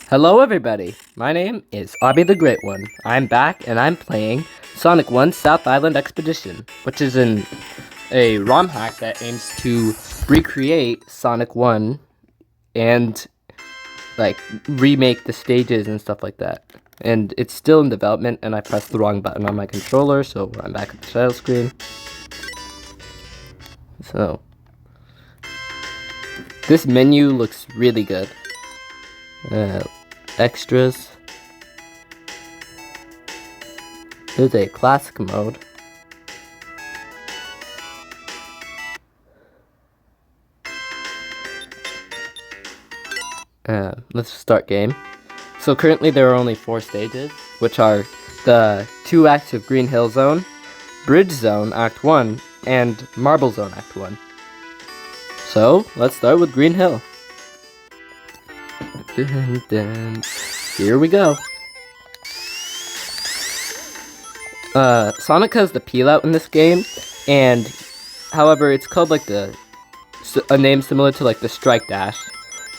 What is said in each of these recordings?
Hello everybody, my name is Obby the Great One. I'm back and I'm playing Sonic 1 South Island Expedition, which is a ROM hack that aims to recreate Sonic 1 and remake the stages and stuff like that. And it's still in development and I pressed the wrong button on my controller, so I'm back at the title screen. So, this menu looks really good. Extras. There's a classic mode. Let's start game. So currently there are only 4 stages, which are the 2 acts of Green Hill Zone, Bridge Zone Act 1, and Marble Zone Act 1. So, let's start with Green Hill. Here we go. Sonic has the peel out in this game, and however, it's called like a name similar to like the strike dash,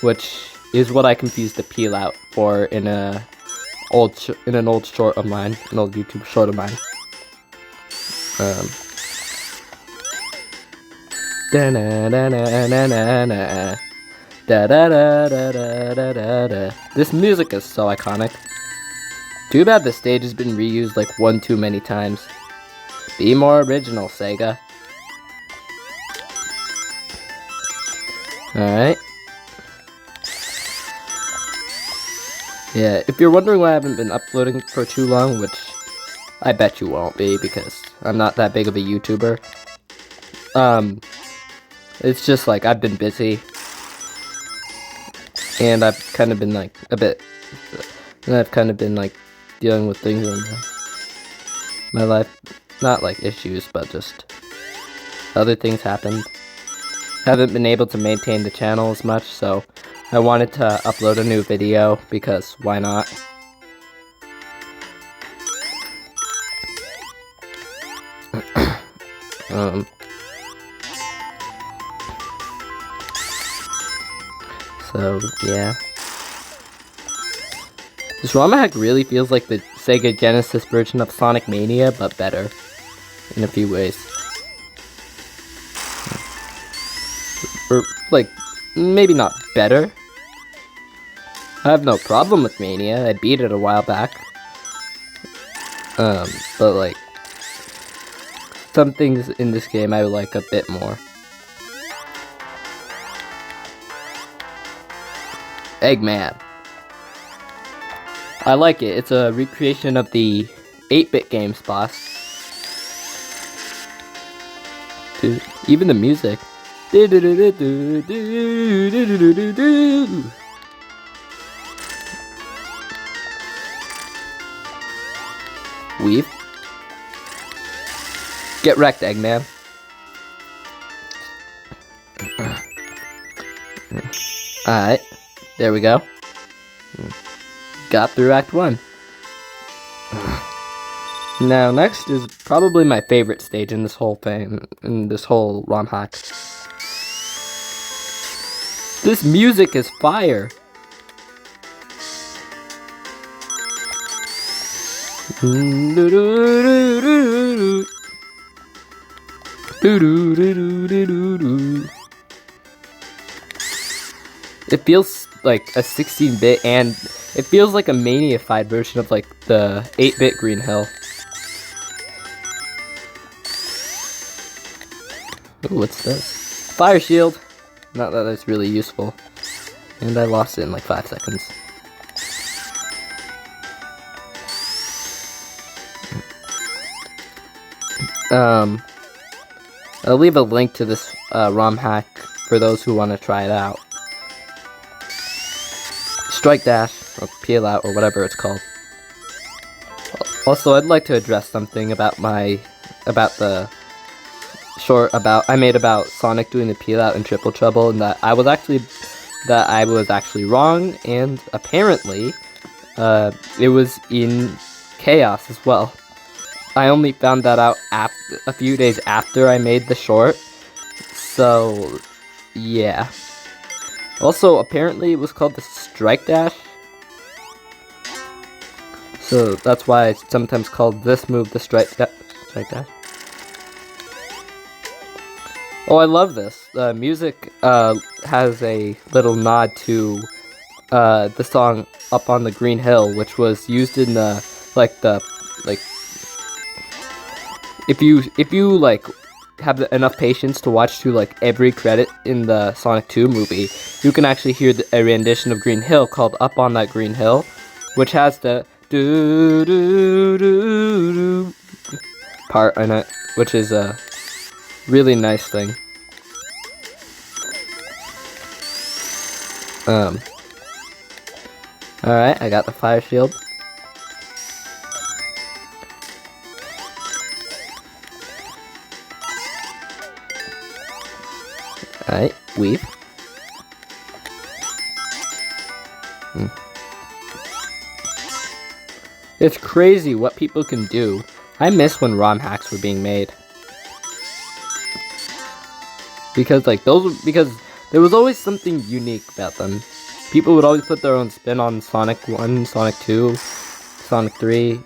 which is what I confused the peel out for in an old short of mine, an old YouTube short of mine. This music is so iconic. Too bad the stage has been reused like one too many times. Be more original, Sega. Alright. Yeah, if you're wondering why I haven't been uploading for too long, which I bet you won't be because I'm not that big of a YouTuber. It's just like I've been busy. And I've kind of been like dealing with things in my life. Not like issues, but just other things happened. Haven't been able to maintain the channel as much, so I wanted to upload a new video because why not? So, yeah. This ROM hack really feels like the Sega Genesis version of Sonic Mania, but better. In a few ways. Or, like, maybe not better. I have no problem with Mania, I beat it a while back. But like, some things in this game I would like a bit more. Eggman. I like it. It's a recreation of the 8-bit games boss. Dude, even the music. Weave. Get wrecked, Eggman. Alright. There we go. Got through Act 1. Now, next is probably my favorite stage in this whole thing, in this whole ROM hack. This music is fire! It feels like a 16-bit, and it feels like a Mania-fied version of like the 8-bit Green Hill. Ooh, what's this? Fire shield! Not that it's really useful. And I lost it in like 5 seconds. I'll leave a link to this ROM hack for those who want to try it out. Strike dash, or peel out, or whatever it's called. Also, I'd like to address something about the short I made about Sonic doing the peel out in Triple Trouble, and that I was actually wrong, and apparently, it was in Chaos as well. I only found that out a few days after I made the short, so yeah. Also, apparently it was called the Strike Dash, So that's why it's sometimes called this move the strike dash. Oh, I love this. The music has a little nod to the song "Up on the Green Hill," which was used in the if you like have enough patience to watch through like every credit in the Sonic 2 movie, you can actually hear a rendition of Green Hill called "Up on That Green Hill," which has the do do do do part in it, which is a really nice thing. Alright, I got the fire shield. Alright, weave. It's crazy what people can do. I miss when ROM hacks were being made. Because there was always something unique about them. People would always put their own spin on Sonic 1, Sonic 2, Sonic 3.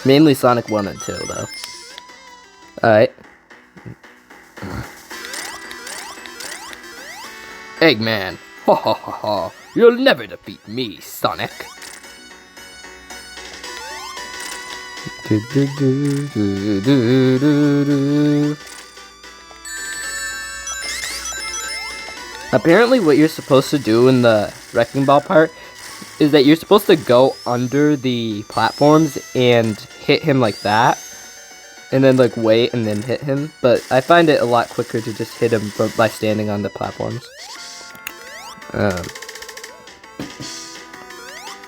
Mainly Sonic 1 and 2, though. Alright. Eggman! Ha ha ha ha! You'll never defeat me, Sonic! Do, do, do, do, do, do, do. Apparently what you're supposed to do in the Wrecking Ball part is that you're supposed to go under the platforms and hit him like that. And then like wait and then hit him. But I find it a lot quicker to just hit him by standing on the platforms.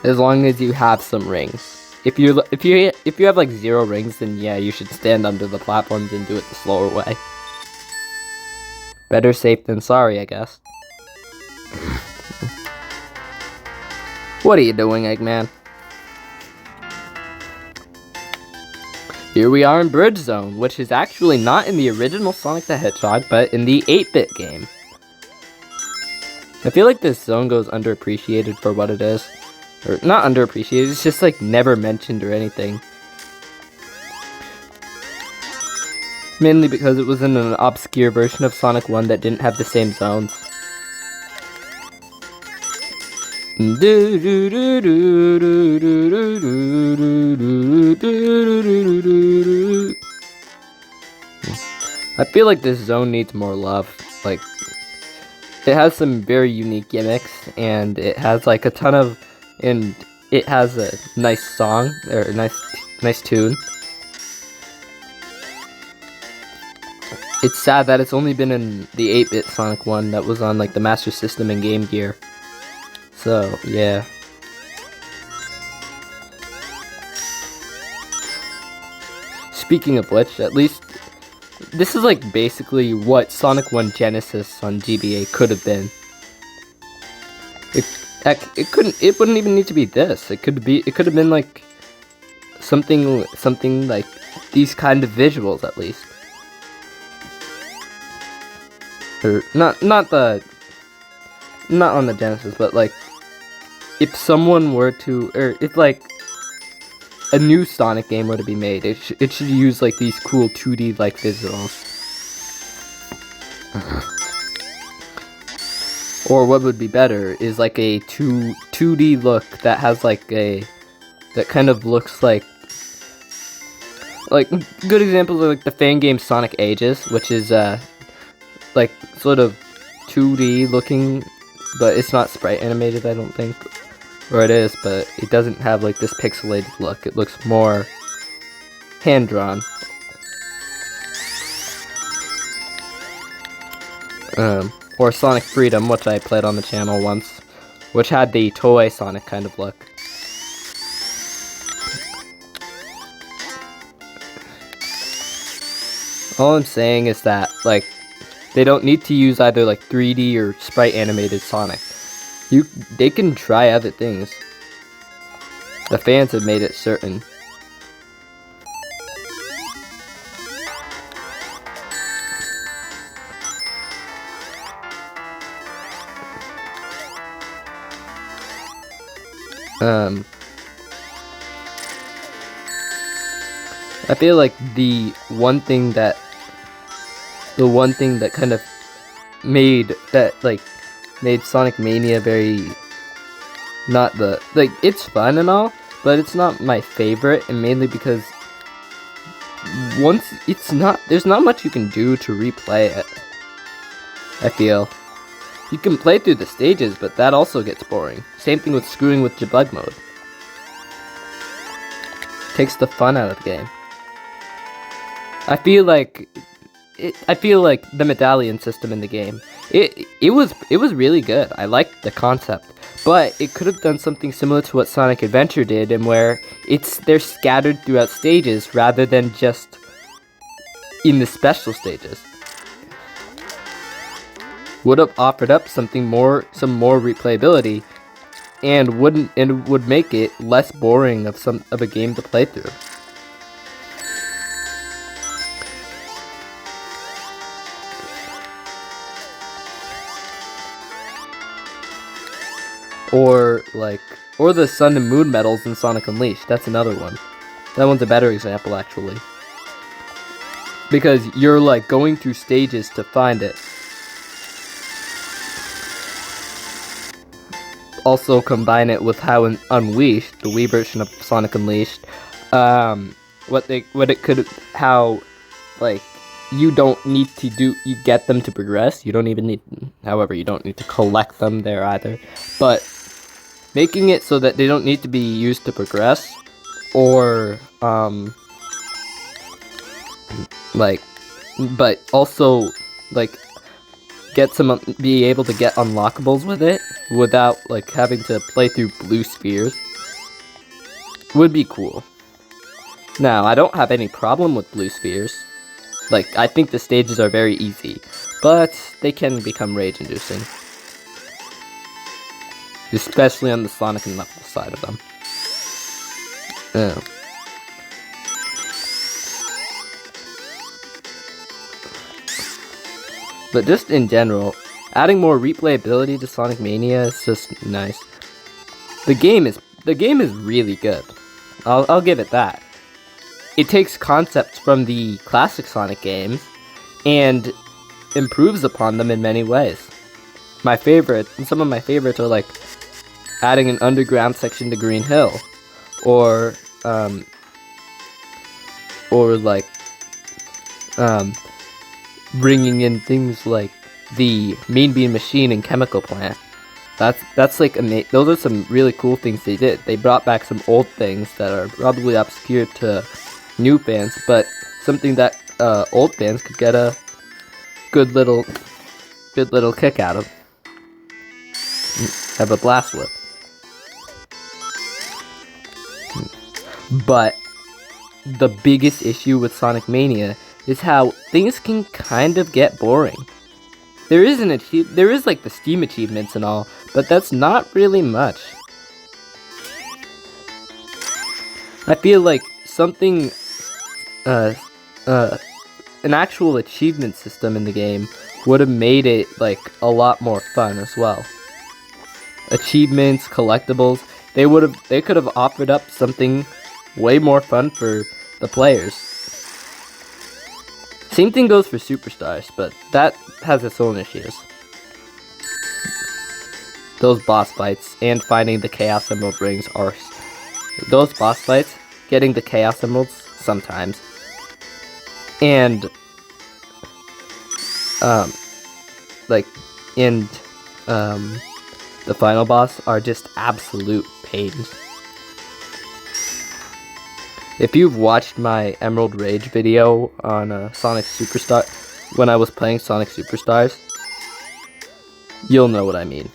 As long as you have some rings. If you have like 0 rings, then yeah, you should stand under the platforms and do it the slower way. Better safe than sorry, I guess. What are you doing, Eggman? Here we are in Bridge Zone, which is actually not in the original Sonic the Hedgehog, but in the 8-bit game. I feel like this zone goes underappreciated for what it is. Or, not underappreciated, it's just like never mentioned or anything. Mainly because it was in an obscure version of Sonic 1 that didn't have the same zones. I feel like this zone needs more love. Like, it has some very unique gimmicks, and it has like a ton of, and it has a nice song, or a nice tune. It's sad that it's only been in the 8-bit Sonic 1 that was on like the Master System and Game Gear. So, yeah. Speaking of which, at least this is like basically what Sonic 1 Genesis on GBA could have been. It wouldn't even need to be this. It could have been like something like these kind of visuals at least. Or not on the Genesis, but like if someone were to, or if like a new Sonic game were to be made, it should use like these cool 2D like visuals. Or what would be better is like a 2D look that has like that kind of looks like good examples are like the fan game Sonic Ages, which is like sort of 2D looking, but it's not sprite animated, I don't think. Or it is, but it doesn't have like this pixelated look. It looks more hand-drawn. Or Sonic Freedom, which I played on the channel once, which had the Toei Sonic kind of look. All I'm saying is that, like, they don't need to use either like 3D or sprite animated Sonic. They can try other things. The fans have made it certain. I feel like the one thing that kind of made Sonic Mania very not the like it's fun and all, but it's not my favorite, and mainly because there's not much you can do to replay it. I feel you can play through the stages, but that also gets boring. Same thing with screwing with debug mode. Takes the fun out of the game. I feel like the medallion system in the game, it was really good. I liked the concept, but it could have done something similar to what Sonic Adventure did, and where they're scattered throughout stages rather than just in the special stages. Would have offered up some more replayability, and would make it less boring of a game to play through. Or the Sun and Moon medals in Sonic Unleashed. That's another one. That one's a better example, actually. Because you're like going through stages to find it. Also combine it with how in Unleashed, the Wii version of Sonic Unleashed, you don't need to you get them to progress. You don't need to collect them there either. But making it so that they don't need to be used to progress, or but also be able to get unlockables with it without having to play through blue spheres would be cool. Now, I don't have any problem with blue spheres. I think the stages are very easy, but they can become rage-inducing. Especially on the Sonic and Knuckles side of them. Yeah. But just in general, adding more replayability to Sonic Mania is just nice. The game is really good. I'll give it that. It takes concepts from the classic Sonic games and improves upon them in many ways. Some of my favorites are adding an underground section to Green Hill, or bringing in things like the Mean Bean Machine and Chemical Plant. Those are some really cool things they did. They brought back some old things that are probably obscure to new fans, but something that old fans could get a good little kick out of. Have a blast with. But the biggest issue with Sonic Mania is how things can kind of get boring. There is the Steam achievements and all, but that's not really much. I feel like something, an actual achievement system in the game would have made it a lot more fun as well. Achievements, collectibles, they could have offered up something way more fun for the players. Same thing goes for Superstars, but that has its own issues. Those boss fights and finding the Chaos Emerald rings are... Those boss fights, getting the Chaos Emeralds sometimes, and the final boss are just absolute pains. If you've watched my Emerald Rage video on Sonic Superstar, when I was playing Sonic Superstars, you'll know what I mean.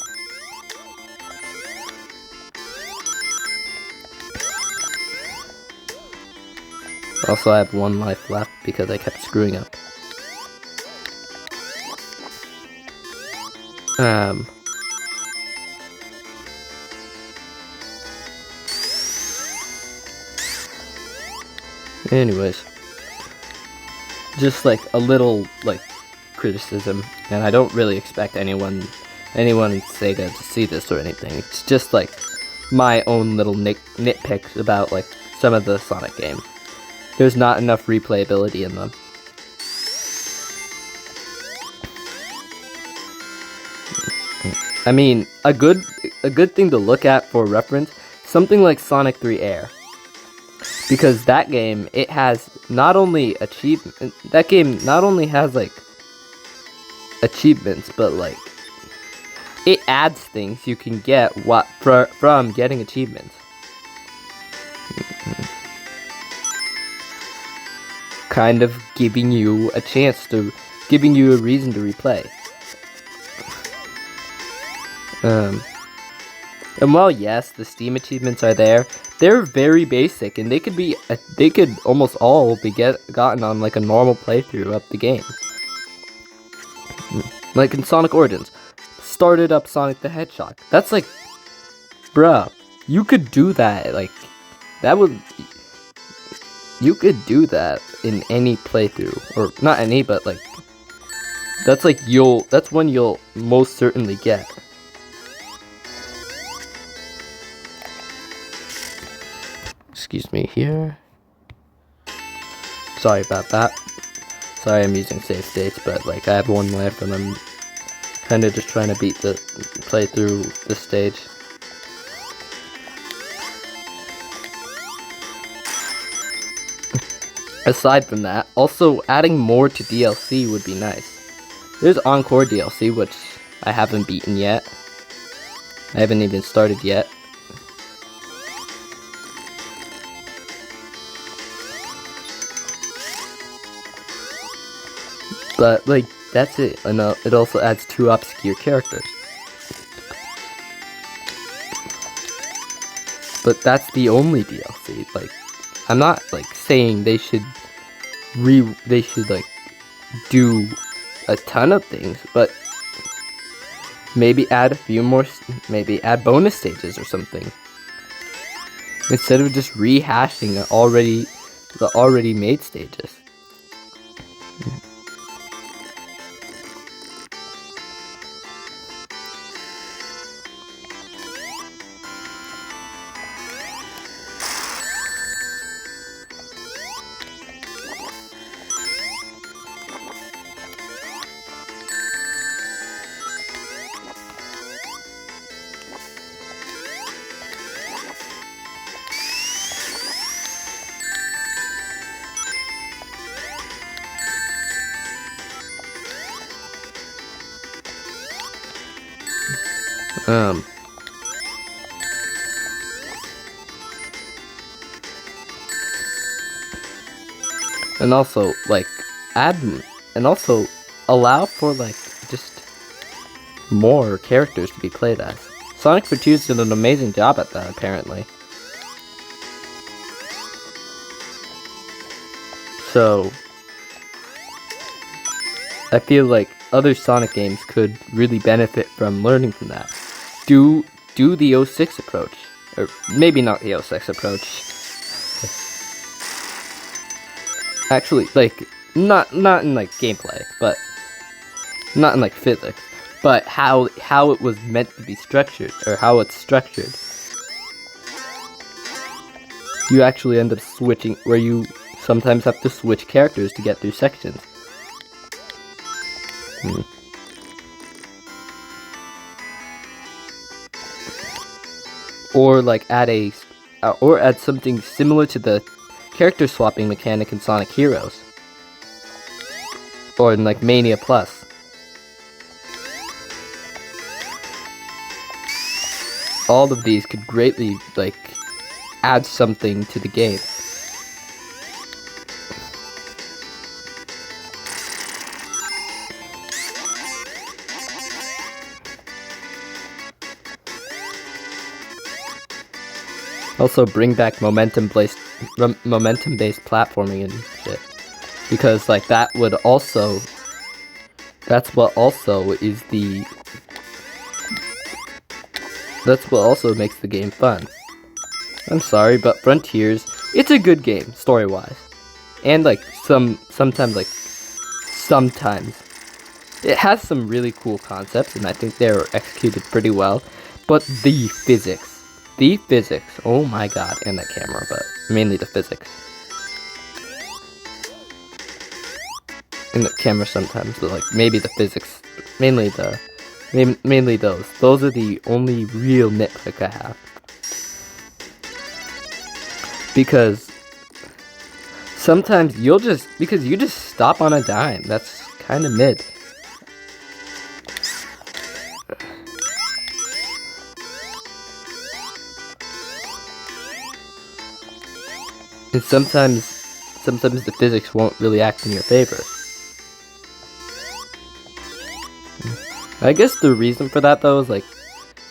Also, I have one life left because I kept screwing up. Anyways, just a little criticism, and I don't really expect anyone in Sega to see this or anything. It's just my own little nitpicks about some of the Sonic games. there's not enough replayability in them. I mean, a good thing to look at for reference, something like Sonic 3 Air. Because that game, it has not only that game not only has like achievements, but like it adds things you can get from getting achievements. Kind of giving you a reason to replay. And while yes, the Steam achievements are there, they're very basic, and they could almost all be gotten on like a normal playthrough of the game. Like in Sonic Origins, started up Sonic the Hedgehog. That's like, bruh, you could do that. Like, you could do that in any playthrough, or not any, but like, that's one you'll most certainly get. Excuse me here. Sorry about that. Sorry I'm using save states, but like I have one life and I'm kind of just trying to play through this stage. Aside from that, also adding more to DLC would be nice. There's Encore DLC, which I haven't beaten yet. I haven't even started yet. But, like, that's it. And it also adds 2 obscure characters. But that's the only DLC. Like, I'm not, like, saying they should, like, do a ton of things. But maybe add a few more, maybe add bonus stages or something. Instead of just rehashing the already made stages. And also, like, also allow for, like, just more characters to be played as. Sonic for 2's did an amazing job at that, apparently. So, I feel like other Sonic games could really benefit from learning from that. Do the 06 approach. Or maybe not the 06 approach. Actually, like, not in, like, gameplay, but not in, like, physics, but how it was meant to be structured, or how it's structured. You actually end up switching, where you sometimes have to switch characters to get through sections. Or, like, add something similar to the character swapping mechanic in Sonic Heroes. Or in, like, Mania Plus. All of these could greatly, like, add something to the game. Also bring back momentum-based platforming and shit. Because, like, that's what also makes the game fun. I'm sorry, but Frontiers, it's a good game, story-wise. And, like, sometimes it has some really cool concepts, and I think they're executed pretty well. But the physics, oh my god, and the camera, but mainly the physics. and the camera sometimes, but like maybe the physics, mainly those. Those are the only real nitpick I have. Because sometimes you just stop on a dime. That's kind of mid. And sometimes the physics won't really act in your favor. I guess the reason for that though is like,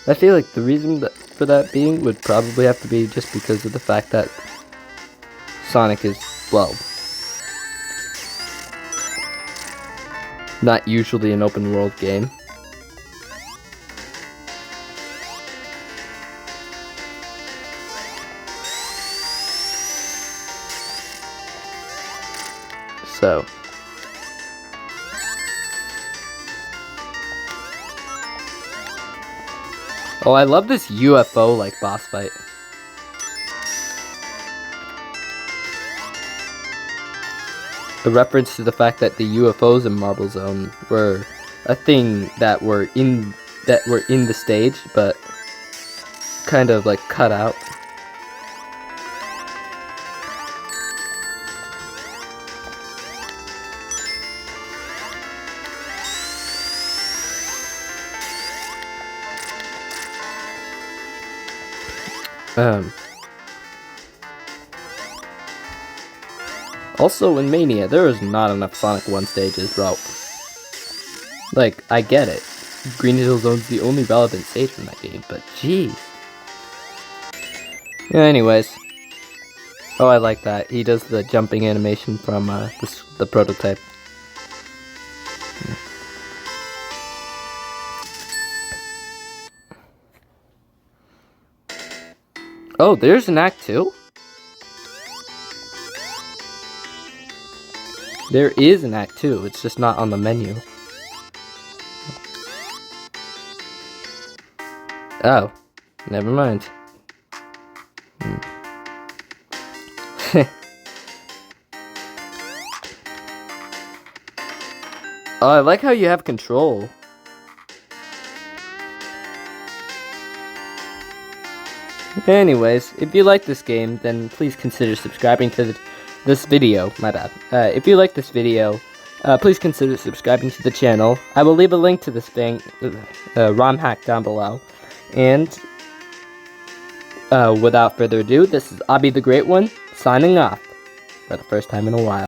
I feel like the reason for that being would probably have to be just because of the fact that Sonic is, well, not usually an open world game. So, oh, I love this UFO like boss fight. A reference to the fact that the UFOs in Marble Zone were a thing that were in the stage, but kind of like cut out. Also, in Mania, there is not enough Sonic 1 stages, bro. Like, I get it. Green Hill Zone's the only relevant stage from that game, but jeez. Yeah, anyways. Oh, I like that. He does the jumping animation from the prototype. Oh, there's an Act 2? There is an Act 2, it's just not on the menu. Oh, never mind. Oh, I like how you have control. Anyways, if you like this game, then please consider subscribing to this video. My bad. If you like this video, please consider subscribing to the channel. I will leave a link to this ROM hack down below. And without further ado, this is Abby the Great One, signing off for the first time in a while.